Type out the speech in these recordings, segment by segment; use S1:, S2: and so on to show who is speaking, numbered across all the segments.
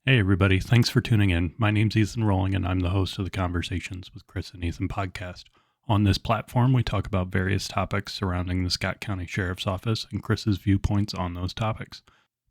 S1: Hey, everybody. Thanks for tuning in. My name's Ethan Rowling, and I'm the host of the Conversations with Chris and Ethan podcast. On this platform, we talk about various topics surrounding the Scott County Sheriff's Office and Chris's viewpoints on those topics.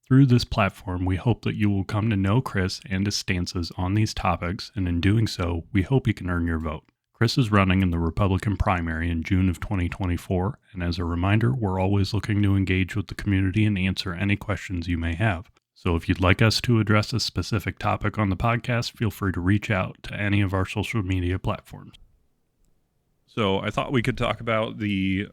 S1: Through this platform, we hope that you will come to know Chris and his stances on these topics, and in doing so, we hope he can earn your vote. Chris is running in the Republican primary in June of 2024, and as a reminder, we're always looking to engage with the community and answer any questions you may have. So if you'd like us to address a specific topic on the podcast, feel free to reach out to any of our social media platforms. So I thought we could talk about the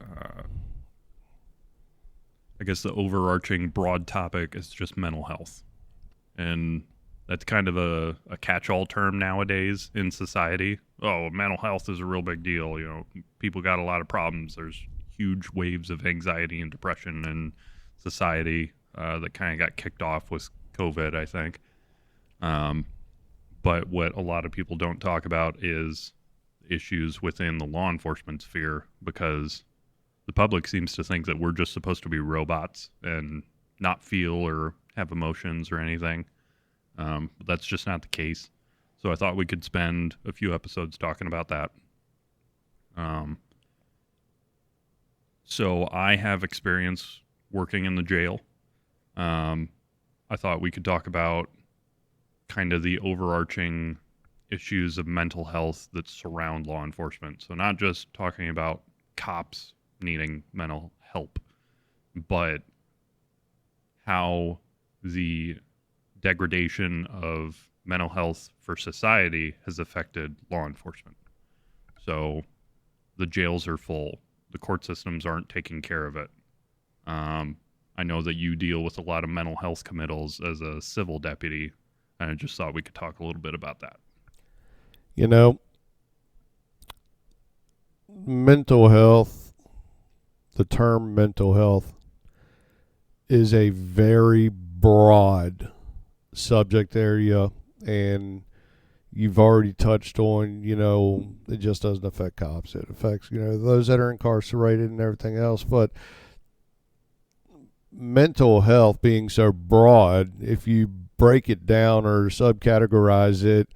S1: overarching broad topic is just mental health. And that's kind of a catch-all term nowadays in society. Oh, mental health is a real big deal. You know, people got a lot of problems. There's huge waves of anxiety and depression in society that kind of got kicked off with COVID, I think. But what a lot of people don't talk about is issues within the law enforcement sphere, because the public seems to think that we're just supposed to be robots and not feel or have emotions or anything. But that's just not the case. So I thought we could spend a few episodes talking about that. So I have experience working in the jail. I thought we could talk about kind of the overarching issues of mental health that surround law enforcement. So not just talking about cops needing mental help, but how the degradation of mental health for society has affected law enforcement. So the jails are full. The court systems aren't taking care of it. I know that you deal with a lot of mental health committals as a civil deputy, and I just thought we could talk a little bit about that.
S2: You know, mental health, the term mental health is a very broad subject area, and you've already touched on, it just doesn't affect cops. It affects, those that are incarcerated and everything else. But mental health being so broad, if you break it down or subcategorize it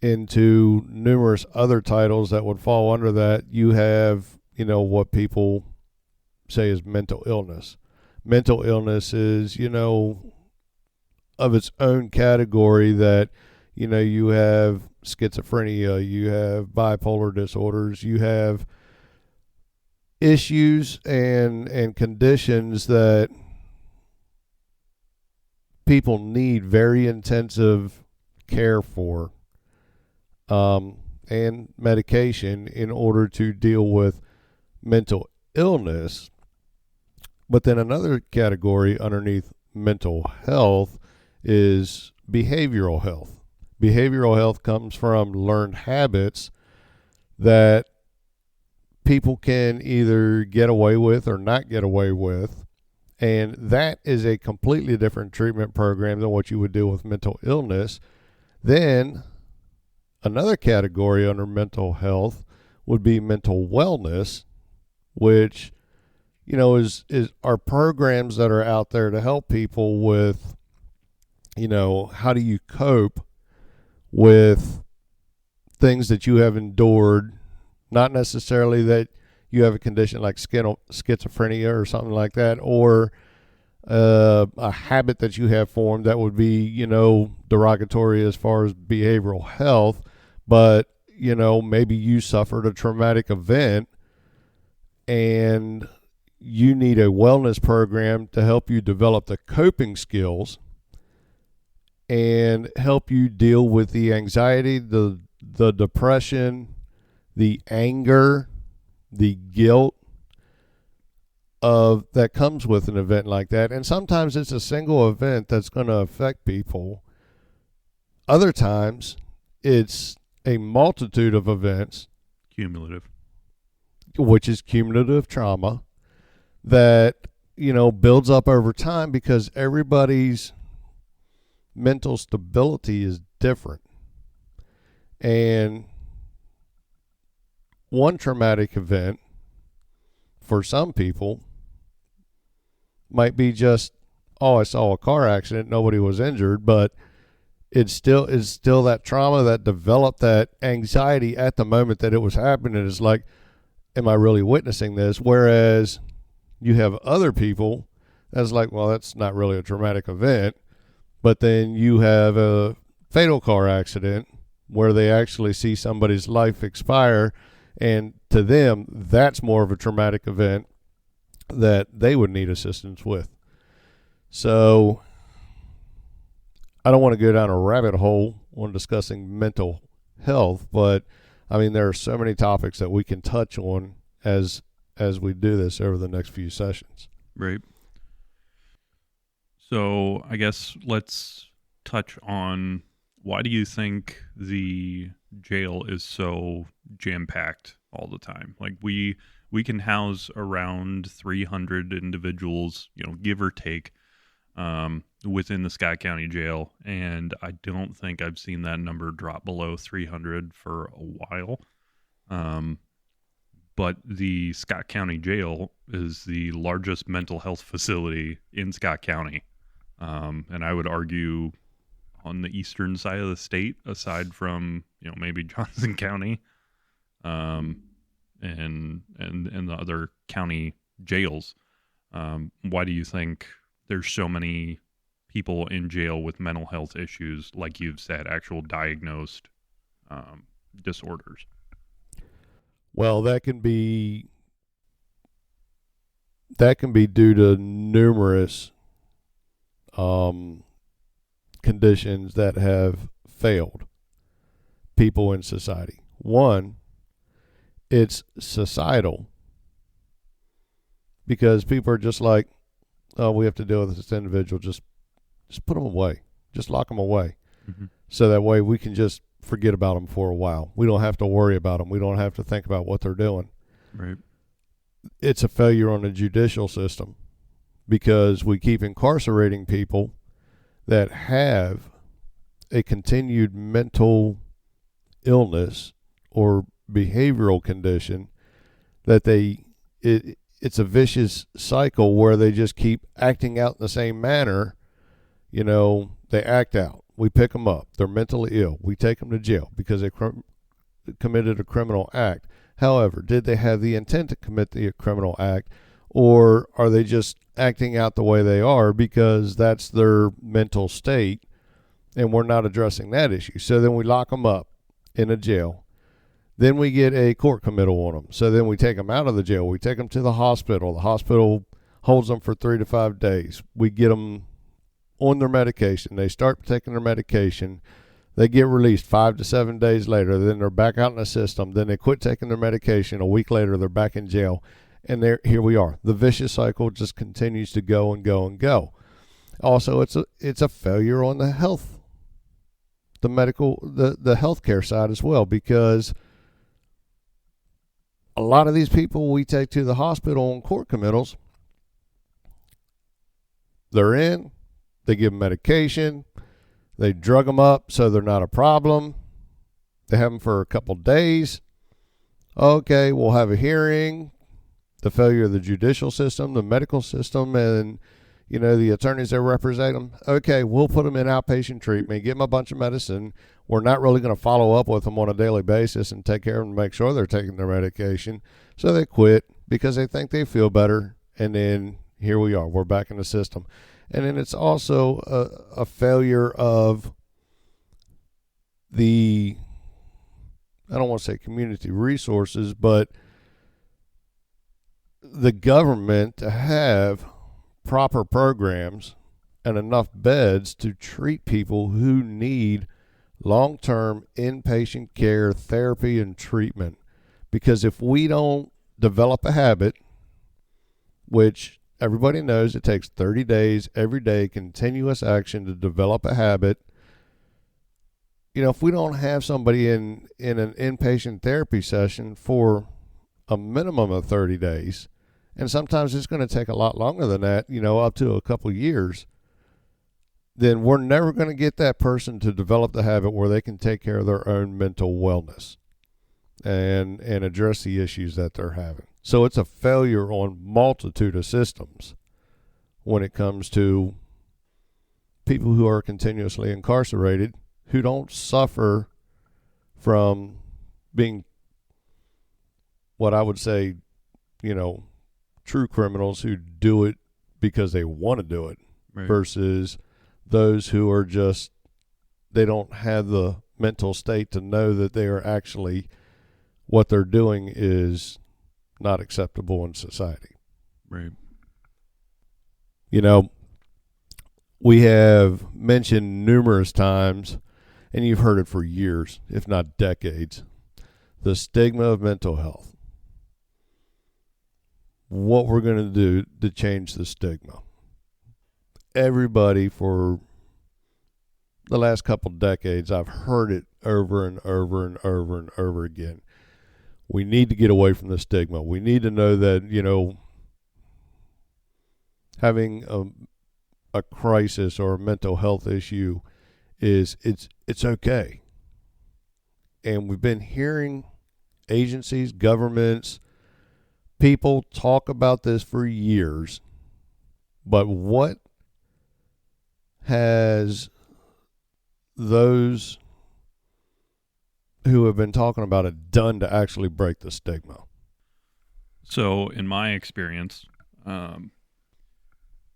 S2: into numerous other titles that would fall under that, you have, what people say is mental illness. Mental illness is, of its own category that, you have schizophrenia, you have bipolar disorders, you have issues and conditions that people need very intensive care for, and medication in order to deal with mental illness. But then another category underneath mental health is behavioral health. Behavioral health comes from learned habits that people can either get away with or not get away with. And that is a completely different treatment program than what you would deal with mental illness. Then another category under mental health would be mental wellness, which, is are programs that are out there to help people with, how do you cope with things that you have endured. Not necessarily that you have a condition like schizophrenia or something like that, or a habit that you have formed that would be, derogatory as far as behavioral health, but, maybe you suffered a traumatic event and you need a wellness program to help you develop the coping skills and help you deal with the anxiety, the depression, the anger, the guilt of that comes with an event like that. And sometimes it's a single event that's going to affect people. Other times it's a multitude of events,
S1: Cumulative.
S2: which is cumulative trauma that, builds up over time because everybody's mental stability is different. And one traumatic event for some people might be just, oh, I saw a car accident, nobody was injured, but it's still that trauma that developed that anxiety at the moment that it was happening. It's like, am I really witnessing this? Whereas you have other people that's like, well, that's not really a traumatic event. But then you have a fatal car accident where they actually see somebody's life expire, and to them, that's more of a traumatic event that they would need assistance with. So I don't want to go down a rabbit hole on discussing mental health, but I mean, there are so many topics that we can touch on as we do this over the next few sessions.
S1: Right. So I guess let's touch on, why do you think the jail is so jam-packed all the time? Like we can house around 300 individuals, give or take, within the Scott County Jail, and I don't think I've seen that number drop below 300 for a while. But the Scott County Jail is the largest mental health facility in Scott County, and I would argue on the eastern side of the state, aside from maybe Johnson County, and the other county jails. Why do you think there's so many people in jail with mental health issues, like you've said, actual diagnosed disorders?
S2: Well, that can be due to numerous conditions that have failed people in society. One, it's societal, because people are just like, oh, we have to deal with this individual. Just put them away. Just lock them away. Mm-hmm. So that way we can just forget about them for a while. We don't have to worry about them. We don't have to think about what they're doing.
S1: Right.
S2: It's a failure on the judicial system, because we keep incarcerating people that have a continued mental illness or behavioral condition that it's a vicious cycle where they just keep acting out in the same manner. They act out. We pick them up. They're mentally ill. We take them to jail because they committed a criminal act. However, did they have the intent to commit the criminal act, or are they just acting out the way they are because that's their mental state, and we're not addressing that issue? So then we lock them up in a jail. Then we get a court committal on them. So then we take them out of the jail. We take them to the hospital. The hospital holds them for 3 to 5 days. We get them on their medication. They start taking their medication. They get released 5 to 7 days later. Then they're back out in the system. Then they quit taking their medication. A week later, they're back in jail. And here we are. The vicious cycle just continues to go and go and go. Also, it's a failure on the health, the medical, the healthcare side as well, because a lot of these people we take to the hospital on court committals, they're in, they give them medication, they drug them up so they're not a problem. They have them for a couple days. Okay, we'll have a hearing. The failure of the judicial system, the medical system, and the attorneys that represent them. Okay, we'll put them in outpatient treatment, give them a bunch of medicine. We're not really going to follow up with them on a daily basis and take care of them and make sure they're taking their medication. So they quit because they think they feel better, and then here we are. We're back in the system. And then it's also a failure of the, I don't want to say community resources, but the government to have proper programs and enough beds to treat people who need long-term inpatient care, therapy, and treatment. Because if we don't develop a habit, which everybody knows it takes 30 days, every day, continuous action to develop a habit. If we don't have somebody in an inpatient therapy session for a minimum of 30 days, and sometimes it's going to take a lot longer than that, up to a couple of years, then we're never going to get that person to develop the habit where they can take care of their own mental wellness and address the issues that they're having. So it's a failure on multitude of systems when it comes to people who are continuously incarcerated who don't suffer from being what I would say, true criminals who do it because they want to do it,
S1: Right.
S2: versus those who are just, they don't have the mental state to know that they are actually, what they're doing is not acceptable in society.
S1: Right.
S2: We have mentioned numerous times, and you've heard it for years, if not decades, the stigma of mental health. What we're going to do to change the stigma. Everybody, for the last couple decades, I've heard it over and over and over and over again. We need to get away from the stigma. We need to know that, having a crisis or a mental health issue it's okay. And we've been hearing agencies, governments, people talk about this for years. But what has those who have been talking about it done to actually break the stigma?
S1: So, in my experience,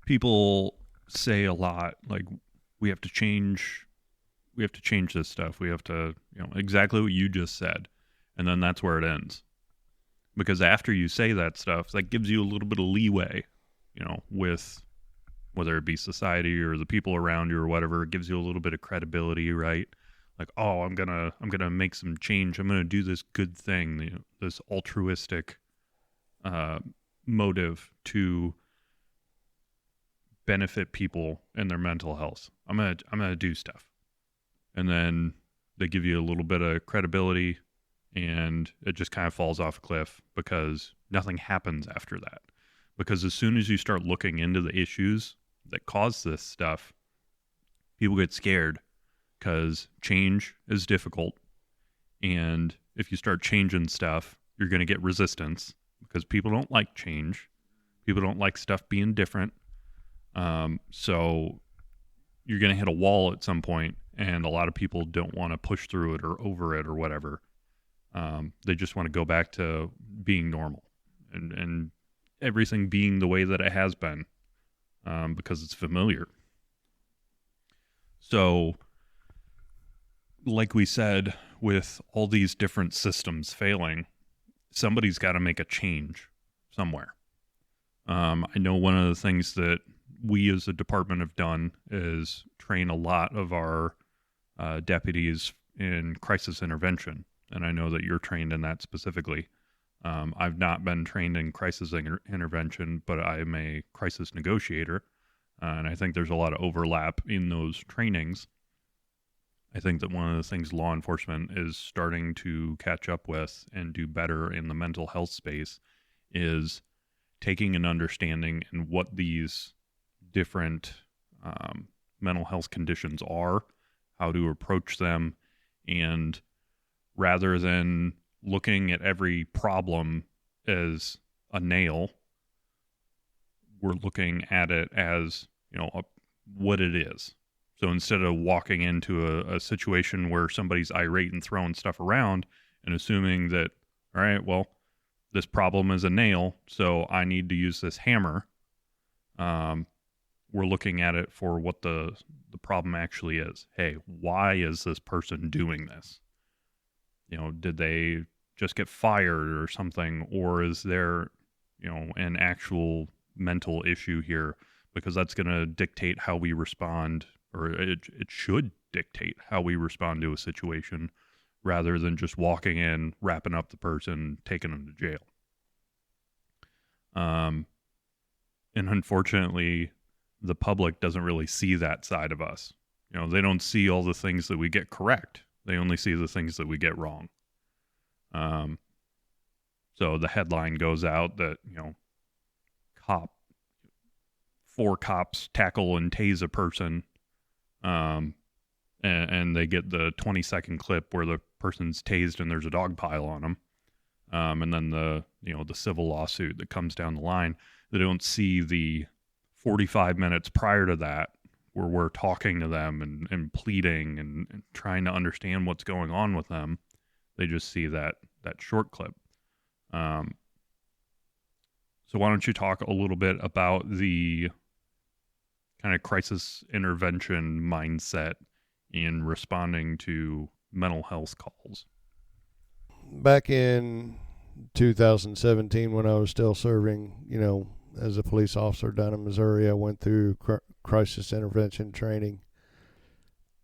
S1: people say a lot like, we have to change this stuff. We have to, exactly what you just said. And then that's where it ends. Because after you say that stuff, that gives you a little bit of leeway, with whether it be society or the people around you or whatever. It gives you a little bit of credibility, right? Like, oh, I'm gonna make some change. I'm gonna do this good thing, this altruistic motive to benefit people and their mental health. I'm gonna do stuff, and then they give you a little bit of credibility, and it just kind of falls off a cliff because nothing happens after that. Because as soon as you start looking into the issues that cause this stuff, people get scared because change is difficult, and if you start changing stuff, you're going to get resistance because people don't like change. People don't like stuff being different. So you're going to hit a wall at some point, and a lot of people don't want to push through it or over it or whatever. They just want to go back to being normal and everything being the way that it has been, because it's familiar. So, like we said, with all these different systems failing, somebody's got to make a change somewhere. I know one of the things that we as a department have done is train a lot of our deputies in crisis intervention. And I know that you're trained in that specifically. I've not been trained in crisis intervention, but I'm a crisis negotiator. And I think there's a lot of overlap in those trainings. I think that one of the things law enforcement is starting to catch up with and do better in the mental health space is taking an understanding in what these different mental health conditions are, how to approach them, and rather than looking at every problem as a nail, we're looking at it as, what it is. So instead of walking into a situation where somebody's irate and throwing stuff around and assuming that, all right, well, this problem is a nail, so I need to use this hammer, we're looking at it for what the problem actually is. Hey, why is this person doing this? Did they just get fired or something? Or is there, an actual mental issue here? Because that's going to dictate how we respond, or it should dictate how we respond to a situation rather than just walking in, wrapping up the person, taking them to jail. And unfortunately, the public doesn't really see that side of us. They don't see all the things that we get correct. They only see the things that we get wrong. So the headline goes out that, 4 cops tackle and tase a person, and they get the 20-second clip where the person's tased and there's a dog pile on them. And then the civil lawsuit that comes down the line. They don't see the 45 minutes prior to that where we're talking to them and pleading and trying to understand what's going on with them. They just see that short clip. So why don't you talk a little bit about the kind of crisis intervention mindset in responding to mental health calls?
S2: Back in 2017, when I was still serving, as a police officer down in Missouri, I went through crisis intervention training.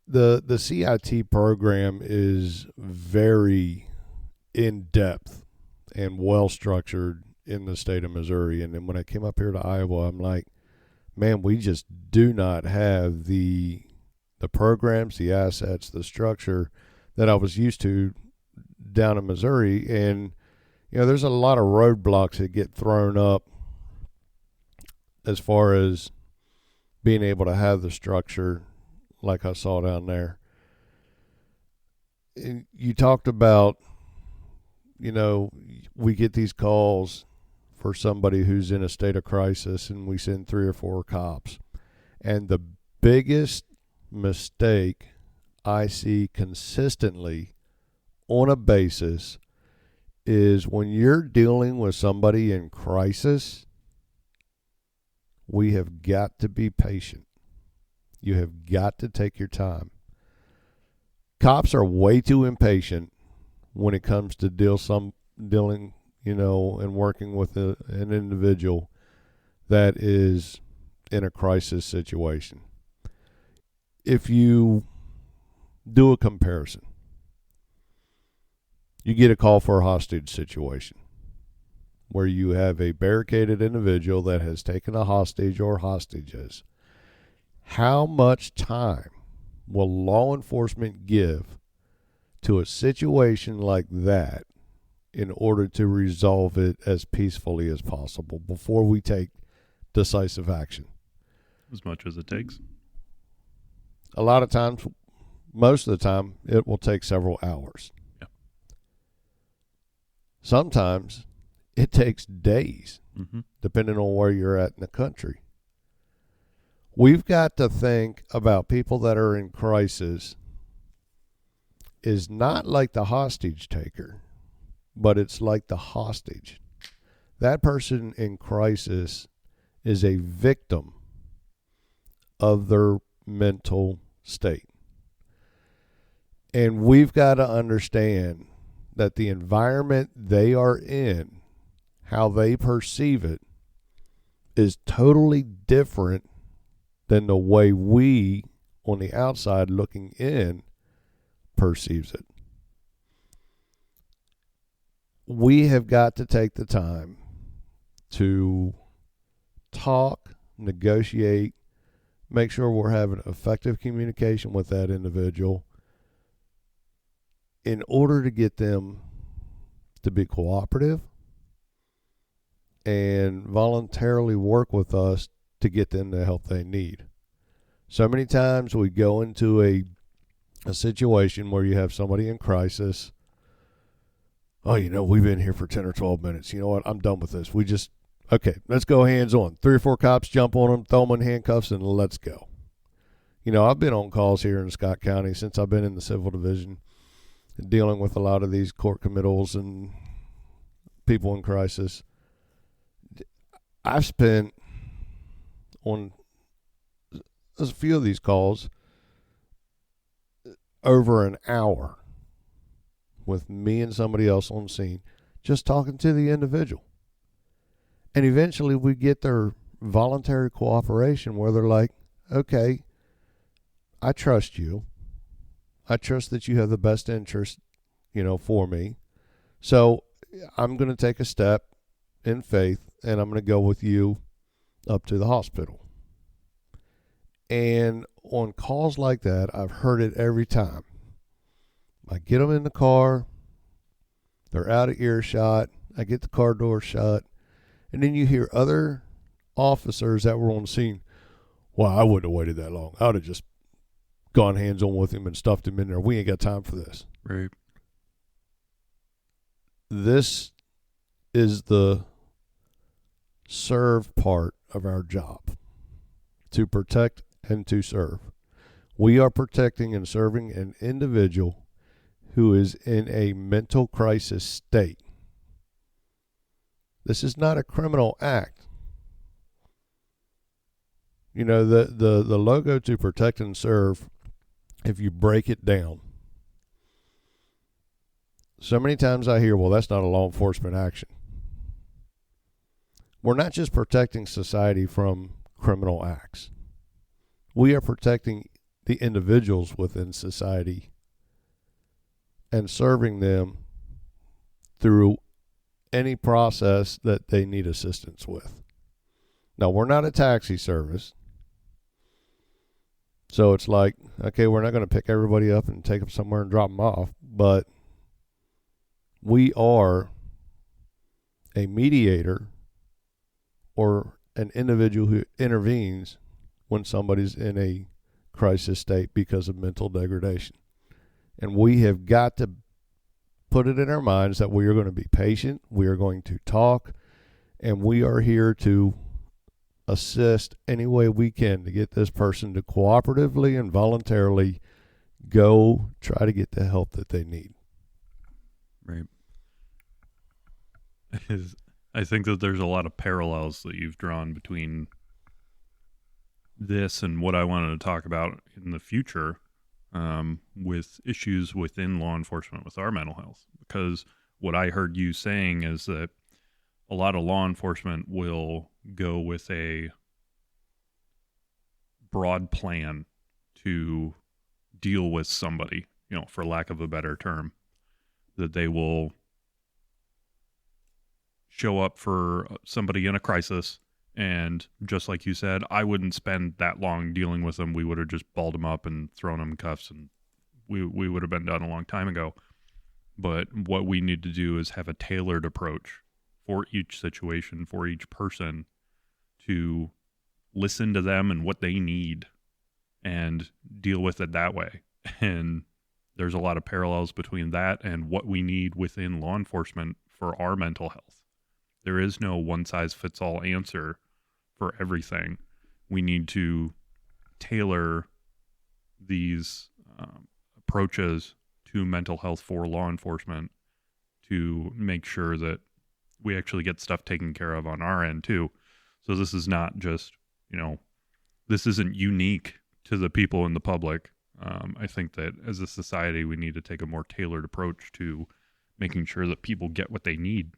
S2: The CIT program is very in-depth and well-structured in the state of Missouri. And then when I came up here to Iowa, I'm like, man, we just do not have the programs, the assets, the structure that I was used to down in Missouri. And, there's a lot of roadblocks that get thrown up as far as being able to have the structure like I saw down there. And you talked about, we get these calls for somebody who's in a state of crisis, and we send 3 or 4 cops. And the biggest mistake I see consistently on a basis is when you're dealing with somebody in crisis, we have got to be patient. You have got to take your time. Cops are way too impatient when it comes to dealing, and working with an individual that is in a crisis situation. If you do a comparison, you get a call for a hostage situation where you have a barricaded individual that has taken a hostage or hostages. How much time will law enforcement give to a situation like that in order to resolve it as peacefully as possible before we take decisive action?
S1: As much as it takes.
S2: A lot of times, most of the time, it will take several hours.
S1: Yeah.
S2: Sometimes it takes days,
S1: mm-hmm.
S2: depending on where you're at in the country. We've got to think about people that are in crisis is not like the hostage taker, but it's like the hostage. That person in crisis is a victim of their mental state. And we've got to understand that the environment they are in, how they perceive it, is totally different than the way we, on the outside looking in, perceives it. We have got to take the time to talk, negotiate, make sure we're having effective communication with that individual in order to get them to be cooperative and voluntarily work with us to get them the help they need. So many times we go into a situation where you have somebody in crisis. Oh, we've been here for 10 or 12 minutes. You know what? I'm done with this. Okay, let's go hands on. 3 or 4 cops, jump on them, throw them in handcuffs, and let's go. I've been on calls here in Scott County since I've been in the civil division, dealing with a lot of these court committals and people in crisis. I've spent on a few of these calls over an hour with me and somebody else on scene, just talking to the individual. And eventually we get their voluntary cooperation where they're like, okay, I trust you. I trust that you have the best interest, for me. So I'm going to take a step in faith and I'm going to go with you up to the hospital. And on calls like that, I've heard it every time. I get them in the car, they're out of earshot, I get the car door shut, and then you hear other officers that were on the scene, well, I wouldn't have waited that long. I would have just gone hands-on with him and stuffed him in there. We ain't got time for this.
S1: Right.
S2: This is the serve part of our job, to protect and to serve. We are protecting and serving an individual who is in a mental crisis state. This is not a criminal act. You know, the logo to protect and serve, if you break it down, so many times I hear, well, that's not a law enforcement action. We're not just protecting society from criminal acts. We are protecting the individuals within society and serving them through any process that they need assistance with. Now, we're not a taxi service. So it's like, okay, we're not going to pick everybody up and take them somewhere and drop them off, but we are a mediator or an individual who intervenes when somebody's in a crisis state because of mental degradation. And we have got to put it in our minds that we are going to be patient, we are going to talk, and we are here to assist any way we can to get this person to cooperatively and voluntarily go try to get the help that they need.
S1: Right. I think that there's a lot of parallels that you've drawn between this and what I wanted to talk about in the future, with issues within law enforcement with our mental health. Because what I heard you saying is that a lot of law enforcement will go with a broad plan to deal with somebody, for lack of a better term, that they will show up for somebody in a crisis. And just like you said, I wouldn't spend that long dealing with them. We would have just balled them up and thrown them in cuffs, and we would have been done a long time ago. But what we need to do is have a tailored approach for each situation, for each person, to listen to them and what they need and deal with it that way. And there's a lot of parallels between that and what we need within law enforcement for our mental health. There is no one-size-fits-all answer for everything. We need to tailor these approaches to mental health for law enforcement to make sure that we actually get stuff taken care of on our end too. So this is not just, this isn't unique to the people in the public. I think that as a society, we need to take a more tailored approach to making sure that people get what they need.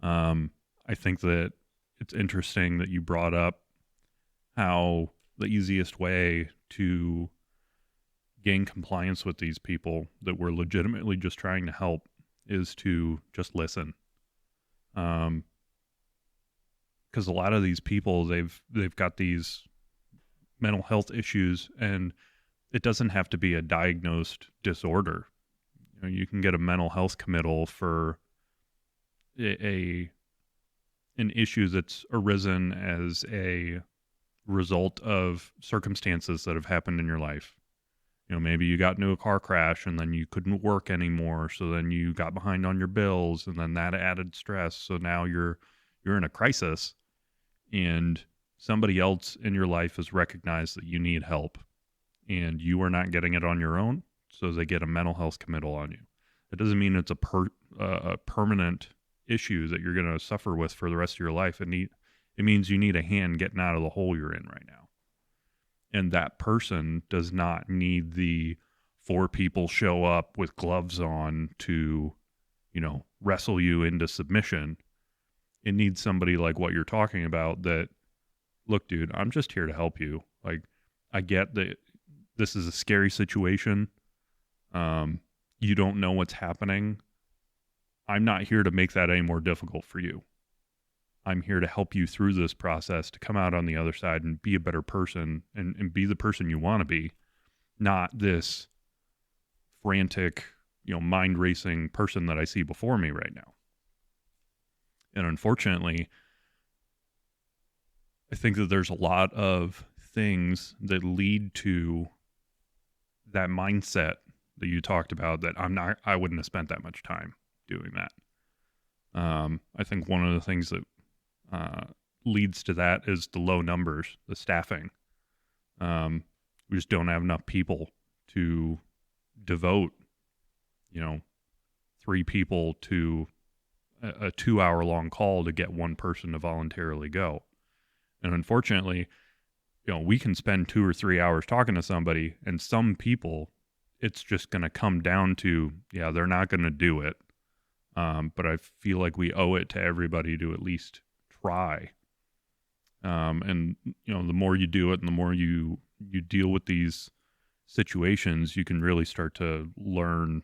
S1: I think that it's interesting that you brought up how the easiest way to gain compliance with these people that we're legitimately just trying to help is to just listen. Because a lot of these people, they've got these mental health issues, and it doesn't have to be a diagnosed disorder. You can get a mental health committal for an issue that's arisen as a result of circumstances that have happened in your life. Maybe you got into a car crash and then you couldn't work anymore, so then you got behind on your bills, and then that added stress. So now you're in a crisis, and somebody else in your life has recognized that you need help, and you are not getting it on your own, so they get a mental health committal on you. It doesn't mean it's a permanent issue that you're going to suffer with for the rest of your life. It means you need a hand getting out of the hole you're in right now. And that person does not need the 4 people show up with gloves on to, wrestle you into submission. It needs somebody like what you're talking about that, look, dude, I'm just here to help you. Like, I get that this is a scary situation. You don't know what's happening. I'm not here to make that any more difficult for you. I'm here to help you through this process to come out on the other side and be a better person and be the person you want to be, not this frantic, mind racing person that I see before me right now. And unfortunately, I think that there's a lot of things that lead to that mindset that you talked about that I wouldn't have spent that much time doing that. I think one of the things that leads to that is the low numbers, the staffing. We just don't have enough people to devote, 3 people to a 2-hour long call to get one person to voluntarily go. And unfortunately, we can spend 2 or 3 hours talking to somebody, and some people, it's just going to come down to, they're not going to do it. But I feel like we owe it to everybody to at least try. And the more you do it and the more you deal with these situations, you can really start to learn,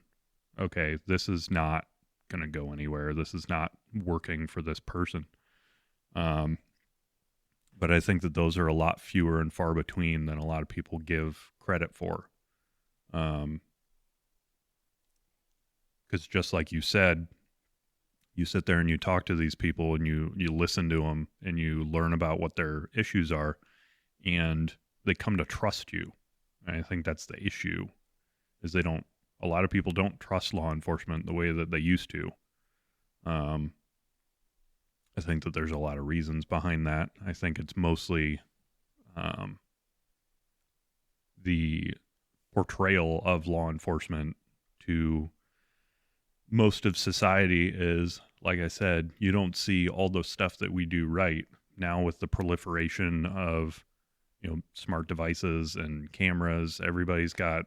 S1: okay, this is not going to go anywhere. This is not working for this person. But I think that those are a lot fewer and far between than a lot of people give credit for. Because just like you said, you sit there and you talk to these people and you listen to them and you learn about what their issues are, and they come to trust you. And I think that's the issue, is a lot of people don't trust law enforcement the way that they used to. I think that there's a lot of reasons behind that. I think it's mostly the portrayal of law enforcement to most of society is, like I said, you don't see all the stuff that we do right now with the proliferation of, smart devices and cameras. Everybody's got,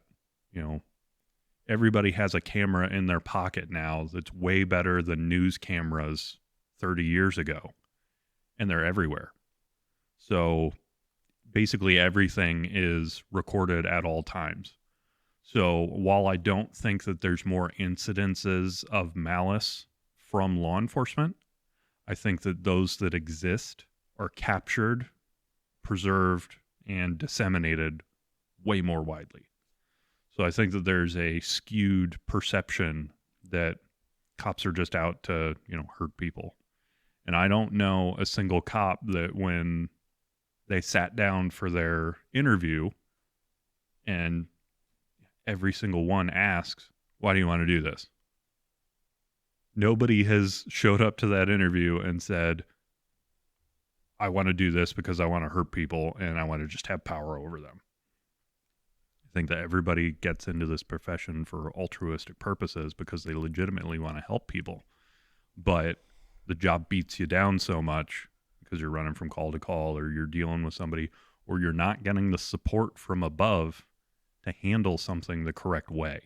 S1: everybody has a camera in their pocket now that's way better than news cameras 30 years ago, and they're everywhere. So basically everything is recorded at all times. So while I don't think that there's more incidences of malice from law enforcement, I think that those that exist are captured, preserved, and disseminated way more widely. So I think that there's a skewed perception that cops are just out to, hurt people. And I don't know a single cop that when they sat down for their interview and every single one asks, why do you want to do this? Nobody has showed up to that interview and said, I want to do this because I want to hurt people and I want to just have power over them. I think that everybody gets into this profession for altruistic purposes because they legitimately want to help people. But the job beats you down so much because you're running from call to call, or you're dealing with somebody, or you're not getting the support from above to handle something the correct way.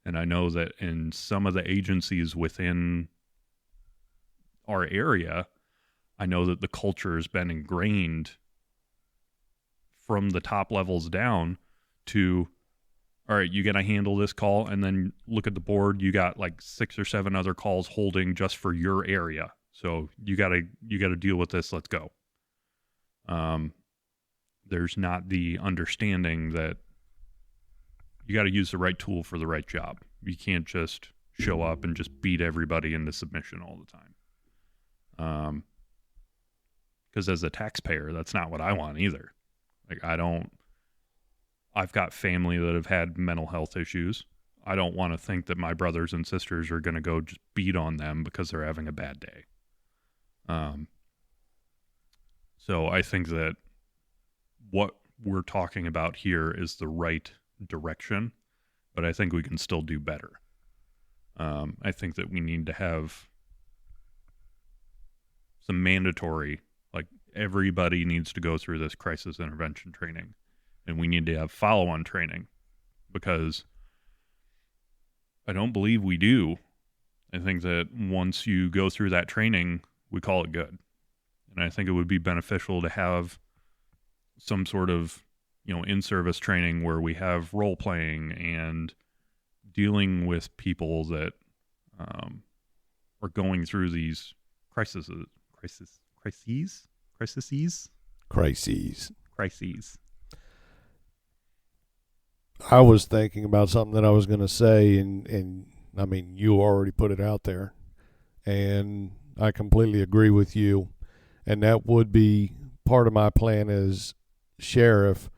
S1: And I know that in some of the agencies within our area, I know that the culture has been ingrained from the top levels down to, all right, you got to handle this call, and then look at the board. You got like 6 or 7 other calls holding just for your area. So you got to deal with this. Let's go. There's not the understanding that you got to use the right tool for the right job. You can't just show up and just beat everybody into submission all the time. Because as a taxpayer, that's not what I want either. Like, I've got family that have had mental health issues. I don't want to think that my brothers and sisters are going to go just beat on them because they're having a bad day. So I think that what we're talking about here is the right direction, but I think we can still do better. I think that we need to have some mandatory, like everybody needs to go through this crisis intervention training, and we need to have follow-on training, because I don't believe we do. I think that once you go through that training, we call it good. And I think it would be beneficial to have some sort of, in-service training where we have role-playing and dealing with people that are going through these crises.
S2: I was thinking about something that I was going to say, and I mean, you already put it out there, and I completely agree with you. And that would be part of my plan as sheriff,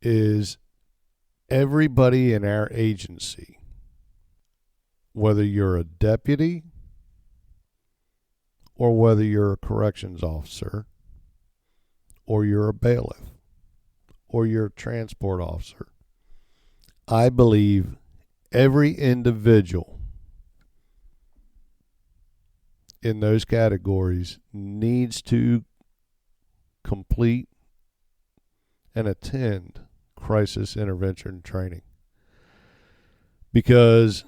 S2: is everybody in our agency, whether you're a deputy or whether you're a corrections officer or you're a bailiff or your transport officer. I believe every individual in those categories needs to complete and attend crisis intervention training, because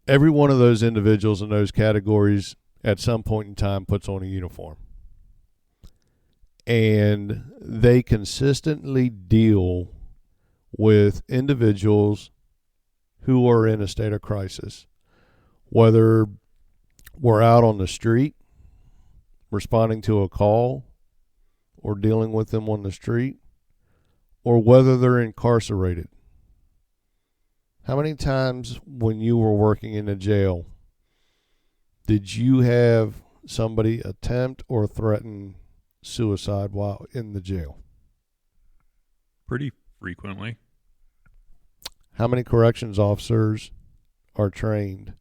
S2: every one of those individuals in those categories at some point in time puts on a uniform, and they consistently deal with individuals who are in a state of crisis, whether we're out on the street responding to a call or dealing with them on the street, or whether they're incarcerated. How many times when you were working in a jail did you have somebody attempt or threaten suicide while in the jail?
S1: Pretty frequently.
S2: How many corrections officers are trained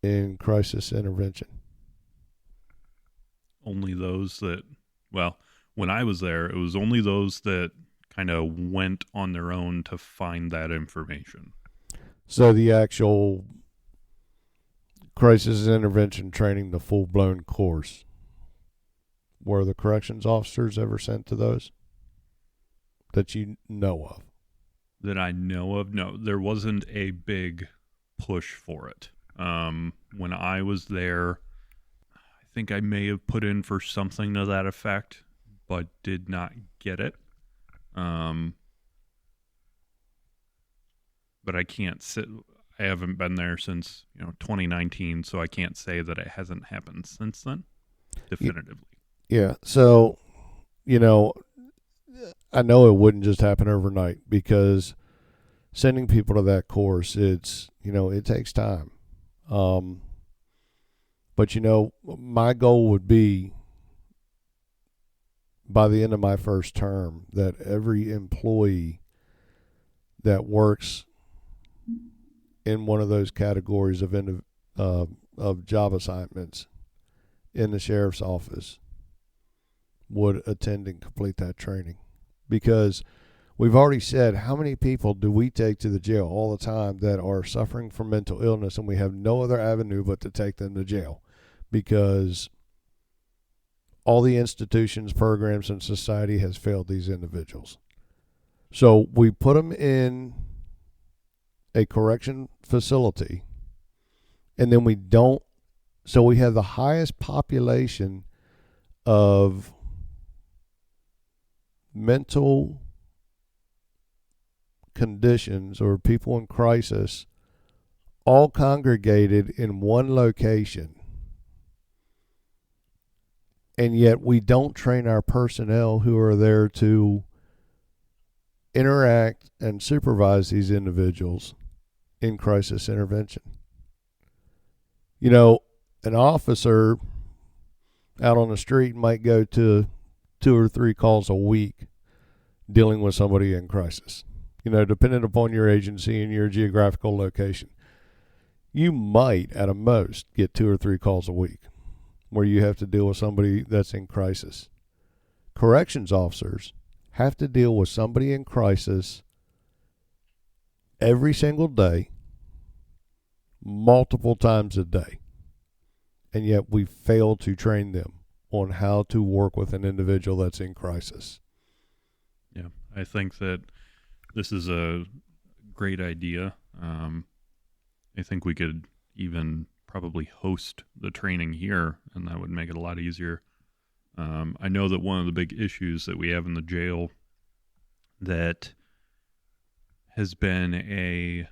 S2: in crisis intervention?
S1: Only those that, well, when I was there, it was only those that kind of went on their own to find that information.
S2: So the actual crisis intervention training, the full-blown course, were the corrections officers ever sent to those that you know of?
S1: That I know of, no. There wasn't a big push for it. When I was there, I think I may have put in for something to that effect, but did not get it. But I can't I haven't been there since 2019, so I can't say that it hasn't happened since then, definitively.
S2: Yeah. So, I know it wouldn't just happen overnight, because sending people to that course, it takes time. But my goal would be by the end of my first term that every employee that works in one of those categories of job assignments in the sheriff's office would attend and complete that training. Because we've already said, how many people do we take to the jail all the time that are suffering from mental illness, and we have no other avenue but to take them to jail, because all the institutions, programs, and society has failed these individuals. So we put them in a correction facility, and then we don't. So we have the highest population of mental conditions or people in crisis all congregated in one location. And yet we don't train our personnel who are there to interact and supervise these individuals in crisis intervention. An officer out on the street might go to 2 or 3 calls a week dealing with somebody in crisis. Depending upon your agency and your geographical location, you might at a most get 2 or 3 calls a week where you have to deal with somebody that's in crisis. Corrections officers have to deal with somebody in crisis every single day, multiple times a day. And yet we fail to train them on how to work with an individual that's in crisis.
S1: Yeah, I think that this is a great idea. I think we could even probably host the training here, and that would make it a lot easier. I know that one of the big issues that we have in the jail that has been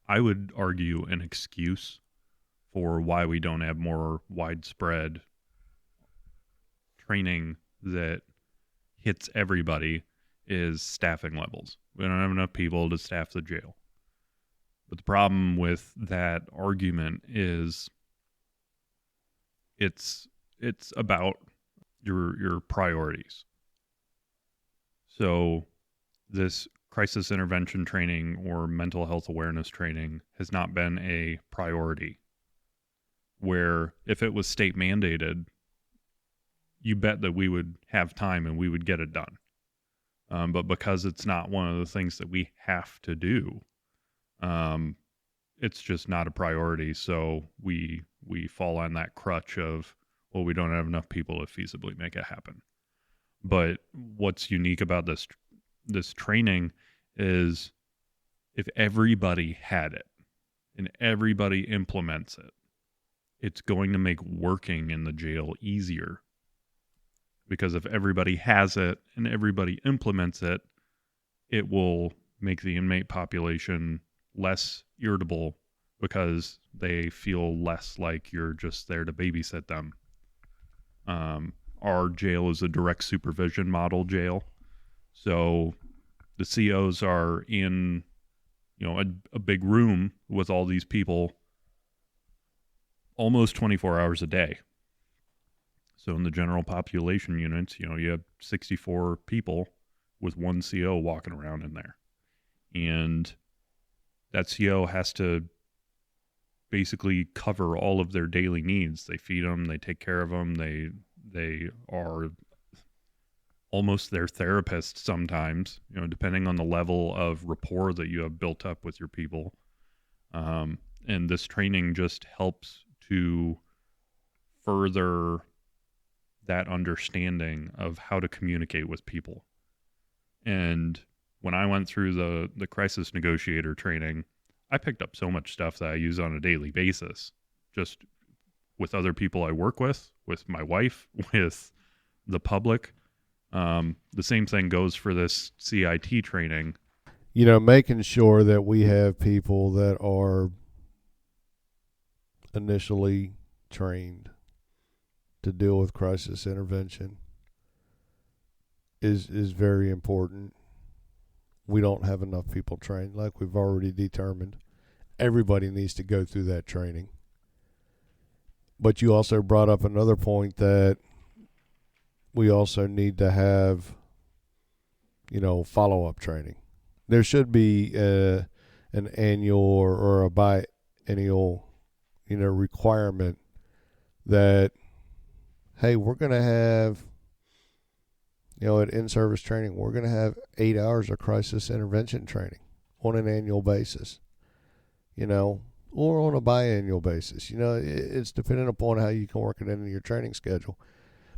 S1: I would argue, an excuse for why we don't have more widespread training that hits everybody is staffing levels. We don't have enough people to staff the jail. But the problem with that argument is it's about your priorities. So this crisis intervention training or mental health awareness training has not been a priority, where if it was state mandated, you bet that we would have time and we would get it done. But because it's not one of the things that we have to do, um, it's just not a priority. So we fall on that crutch of, well, we don't have enough people to feasibly make it happen. But what's unique about this training is if everybody had it and everybody implements it, it's going to make working in the jail easier. Because if everybody has it and everybody implements it, it will make the inmate population less irritable because they feel less like you're just there to babysit them. Our jail is a direct supervision model jail. So the COs are in, a big room with all these people almost 24 hours a day. So in the general population units, you have 64 people with one CO walking around in there. And that CO has to basically cover all of their daily needs. They feed them, they take care of them, they are almost their therapist sometimes, depending on the level of rapport that you have built up with your people. And this training just helps to further that understanding of how to communicate with people. And when I went through the crisis negotiator training, I picked up so much stuff that I use on a daily basis, just with other people I work with my wife, with the public. The same thing goes for this CIT training.
S2: Making sure that we have people that are initially trained to deal with crisis intervention is very important. We don't have enough people trained, like we've already determined. Everybody needs to go through that training. But you also brought up another point that we also need to have, follow-up training. There should be an annual or a biennial, requirement that, hey, we're going to have, at in-service training, we're going to have 8 hours of crisis intervention training on an annual basis, or on a biannual basis. It's dependent upon how you can work it into your training schedule.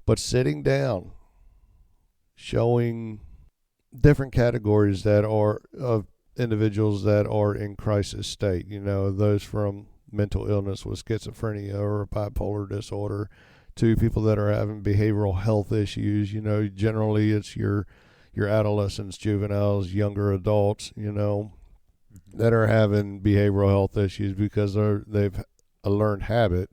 S2: But sitting down, showing different categories that are of individuals that are in crisis state, those from mental illness with schizophrenia or bipolar disorder to people that are having behavioral health issues. Generally it's your adolescents, juveniles, younger adults, that are having behavioral health issues because they've a learned habit,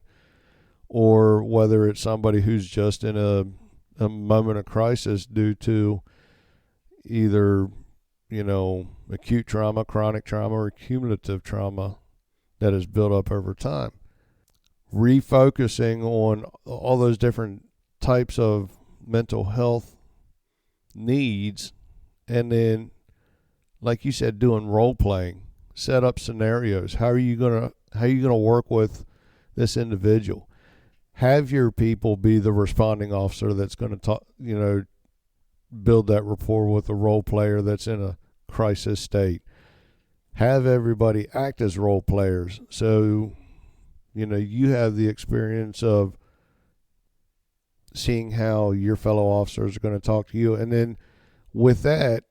S2: or whether it's somebody who's just in a moment of crisis due to either, acute trauma, chronic trauma, or cumulative trauma that has built up over time. Refocusing on all those different types of mental health needs, and then, like you said, doing role playing, set up scenarios. How are you gonna work with this individual? Have your people be the responding officer that's going to talk, build that rapport with the role player that's in a crisis state. Have everybody act as role players. So, you have the experience of seeing how your fellow officers are going to talk to you. And then with that,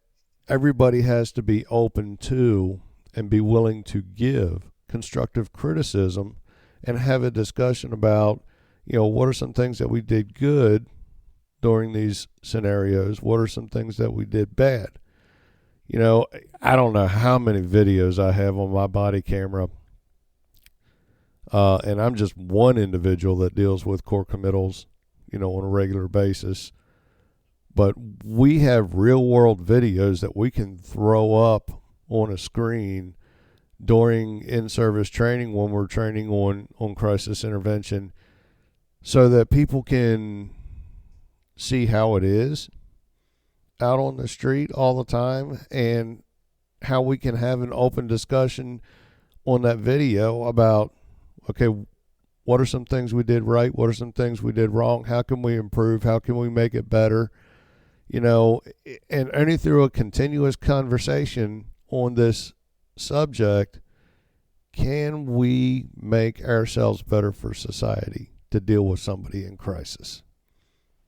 S2: everybody has to be open to and be willing to give constructive criticism and have a discussion about, what are some things that we did good during these scenarios? What are some things that we did bad? I don't know how many videos I have on my body camera, and I'm just one individual that deals with core committals, on a regular basis. But we have real world videos that we can throw up on a screen during in-service training when we're training on crisis intervention, so that people can see how it is out on the street all the time, and how we can have an open discussion on that video about, okay, what are some things we did right? What are some things we did wrong? How can we improve? How can we make it better? you know, and only through a continuous conversation on this subject can we make ourselves better for society to deal with somebody in crisis.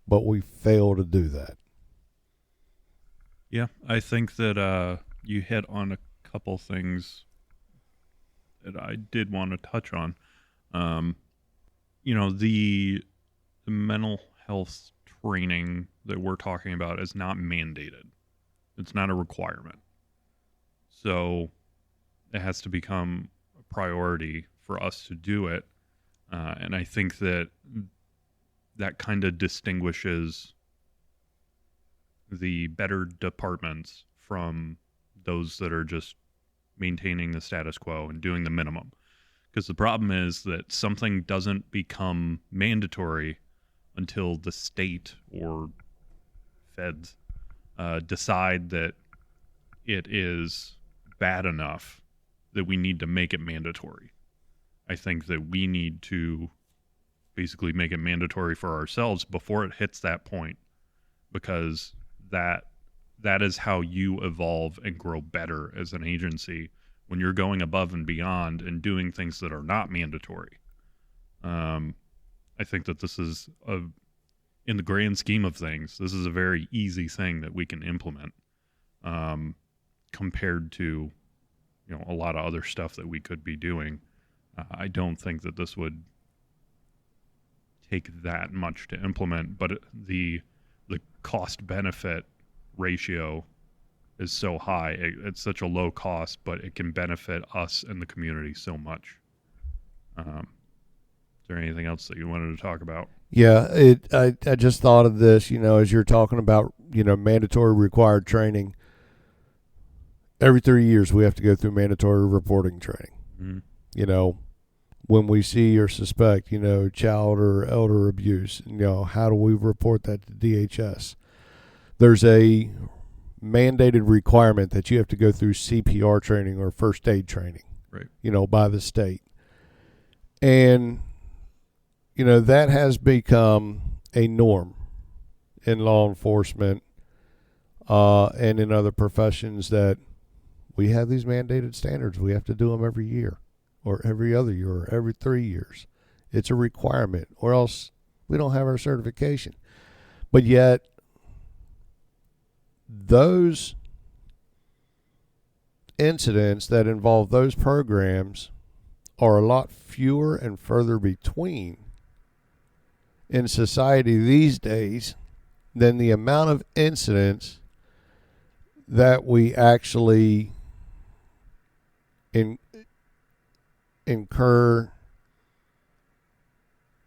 S2: But we fail to do that.
S1: Yeah, I think that you hit on a couple things that I did want to touch on. Um, the mental health training that we're talking about is not mandated. It's not a requirement. So it has to become a priority for us to do it. And I think that kind of distinguishes the better departments from those that are just maintaining the status quo and doing the minimum. Because the problem is that something doesn't become mandatory until the state or feds decide that it is bad enough that we need to make it mandatory. I think that we need to basically make it mandatory for ourselves before it hits that point, because that is how you evolve and grow better as an agency, when you're going above and beyond and doing things that are not mandatory. I think that this is in the grand scheme of things, this is a very easy thing that we can implement, compared to, a lot of other stuff that we could be doing. I don't think that this would take that much to implement, but the cost benefit ratio is so high. It's such a low cost, but it can benefit us and the community so much. Is there anything else that you wanted to talk about?
S2: Yeah, I just thought of this, as you're talking about, mandatory required training. Every 3 years we have to go through mandatory reporting training.
S1: Mm-hmm.
S2: When we see or suspect, child or elder abuse, how do we report that to DHS? There's a mandated requirement that you have to go through CPR training or first aid training,
S1: right?
S2: By the state. And, that has become a norm in law enforcement and in other professions, that we have these mandated standards. We have to do them every year or every other year or every 3 years. It's a requirement, or else we don't have our certification. But yet, those incidents that involve those programs are a lot fewer and further between in society these days than the amount of incidents that we actually incur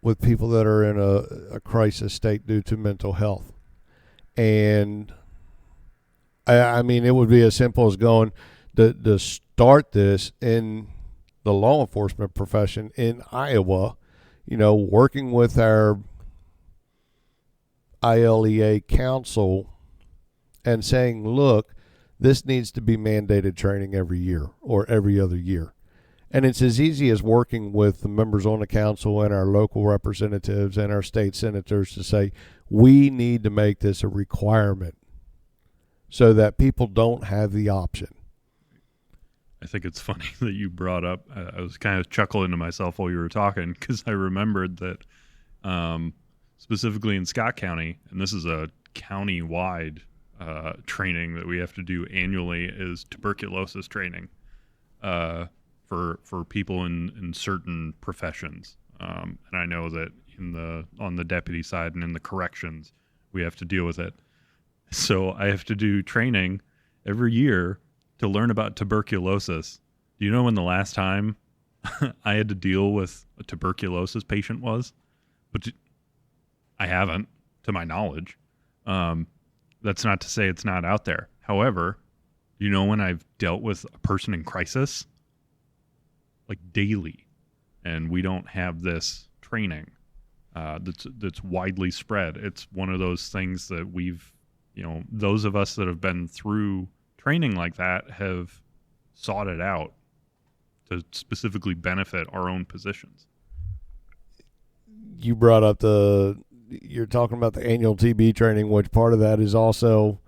S2: with people that are in a crisis state due to mental health. And I mean, it would be as simple as going to start this in the law enforcement profession in Iowa, working with our ILEA council and saying, look, this needs to be mandated training every year or every other year. And it's as easy as working with the members on the council and our local representatives and our state senators to say, we need to make this a requirement so that people don't have the option.
S1: I think it's funny that you brought up, I was kind of chuckling to myself while you were talking, because I remembered that specifically in Scott County, and this is a county-wide training that we have to do annually, is tuberculosis training for people in certain professions. And I know that on the deputy side and in the corrections, we have to deal with it. So I have to do training every year to learn about tuberculosis. Do you know when the last time I had to deal with a tuberculosis patient was? But I haven't, to my knowledge. That's not to say it's not out there. However, you know when I've dealt with a person in crisis? Like daily. And we don't have this training that's widely spread. It's one of those things that we've, those of us that have been through training like that have sought it out to specifically benefit our own positions.
S2: You brought up the you're talking about the annual TB training, which part of that is also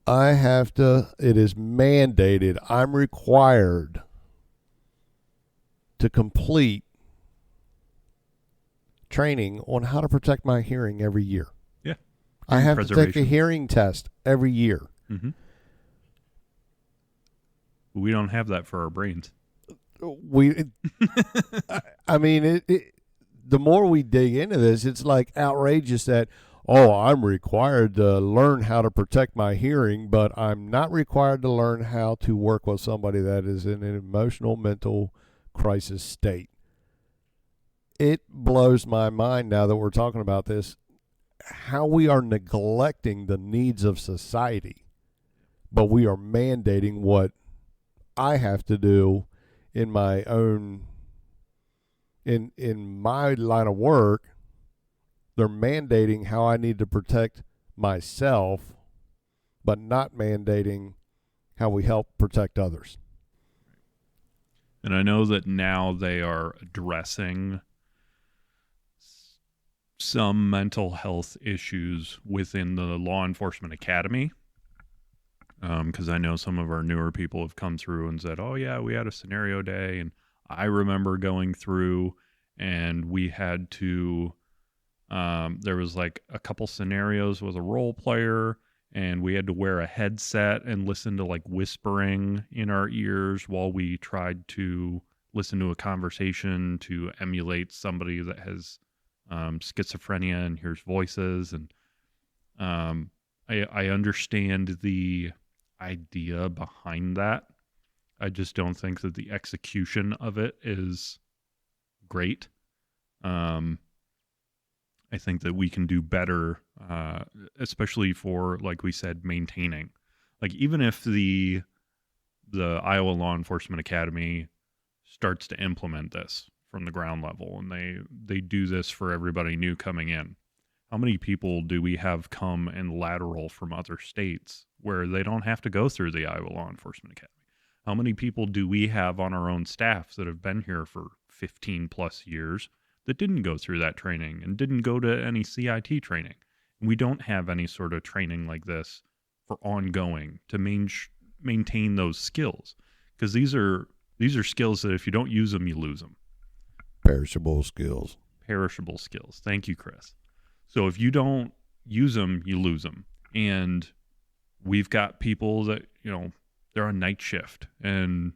S2: it is mandated. I'm required to complete training on how to protect my hearing every year.
S1: Yeah.
S2: I have to take a hearing test every year.
S1: Mm-hmm. We don't have that for our brains.
S2: I mean, the more we dig into this, it's like outrageous that, I'm required to learn how to protect my hearing, but I'm not required to learn how to work with somebody that is in an emotional, mental crisis state. It blows my mind now that we're talking about this, how we are neglecting the needs of society, but we are mandating what I have to do in my own, in my line of work. They're mandating how I need to protect myself, but not mandating how we help protect others.
S1: And I know that now they are addressing some mental health issues within the law enforcement academy. Because I know some of our newer people have come through and said, oh, yeah, we had a scenario day. And I remember going through and we had to, there was like a couple scenarios with a role player and we had to wear a headset and listen to like whispering in our ears while we tried to listen to a conversation to emulate somebody that has schizophrenia and hears voices. And I understand the idea behind that. I just don't think that the execution of it is great. I think that we can do better, especially for, like we said, maintaining. Like even if the Iowa Law Enforcement Academy starts to implement this from the ground level and they do this for everybody new coming in, how many people do we have come and lateral from other states where they don't have to go through the Iowa Law Enforcement Academy? How many people do we have on our own staff that have been here for 15 plus years that didn't go through that training and didn't go to any CIT training? And we don't have any sort of training like this for ongoing to maintain those skills, because these are skills that if you don't use them, you lose them.
S2: Perishable skills.
S1: Perishable skills. Thank you, Chris. So if you don't use them, you lose them. And we've got people that, they're on night shift and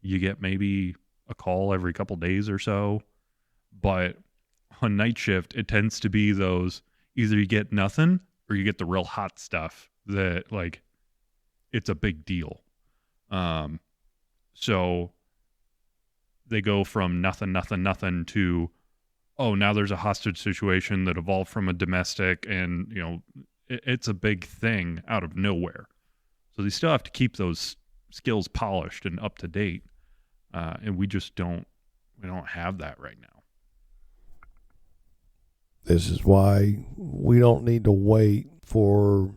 S1: you get maybe a call every couple days or so. But on night shift, it tends to be those, either you get nothing or you get the real hot stuff that like it's a big deal. So they go from nothing to, oh, now there's a hostage situation that evolved from a domestic, and it's a big thing out of nowhere. So they still have to keep those skills polished and up to date, and we don't have that right now.
S2: This is why we don't need to wait for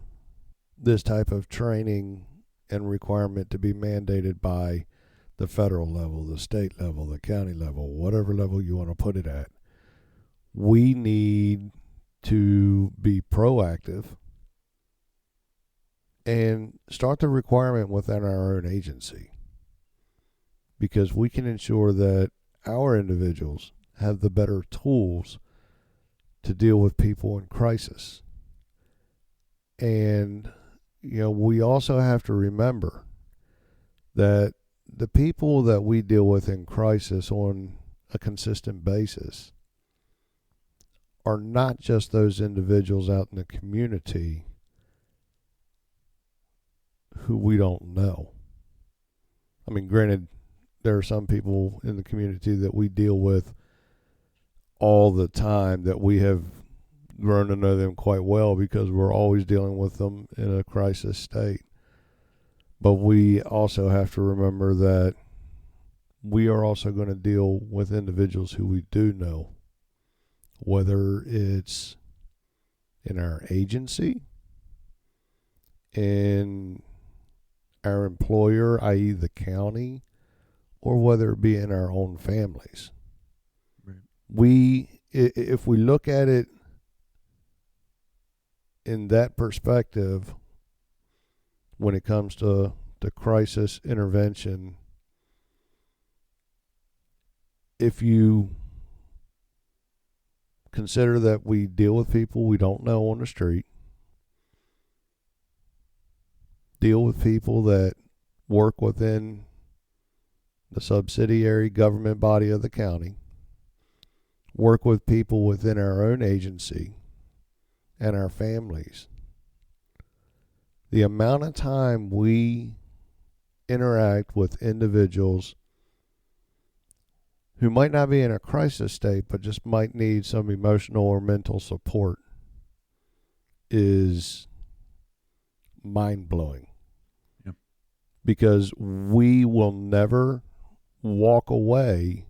S2: this type of training and requirement to be mandated by the federal level, the state level, the county level, whatever level you want to put it at. We need to be proactive and start the requirement within our own agency, because we can ensure that our individuals have the better tools to deal with people in crisis. And, we also have to remember that the people that we deal with in crisis on a consistent basis are not just those individuals out in the community who we don't know. I mean, granted, there are some people in the community that we deal with all the time that we have grown to know them quite well because we're always dealing with them in a crisis state. But we also have to remember that we are also going to deal with individuals who we do know, whether it's in our agency, in our employer, i.e. the county, or whether it be in our own families. Right. We if we look at it in that perspective, when it comes to crisis intervention, if you consider that we deal with people we don't know on the street, deal with people that work within the subsidiary government body of the county, work with people within our own agency and our families, the amount of time we interact with individuals who might not be in a crisis state but just might need some emotional or mental support is mind-blowing.
S1: Yep.
S2: Because we will never walk away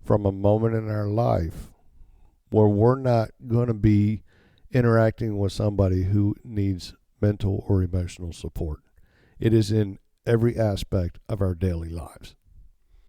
S2: from a moment in our life where we're not going to be interacting with somebody who needs mental or emotional support. It is in every aspect of our daily lives.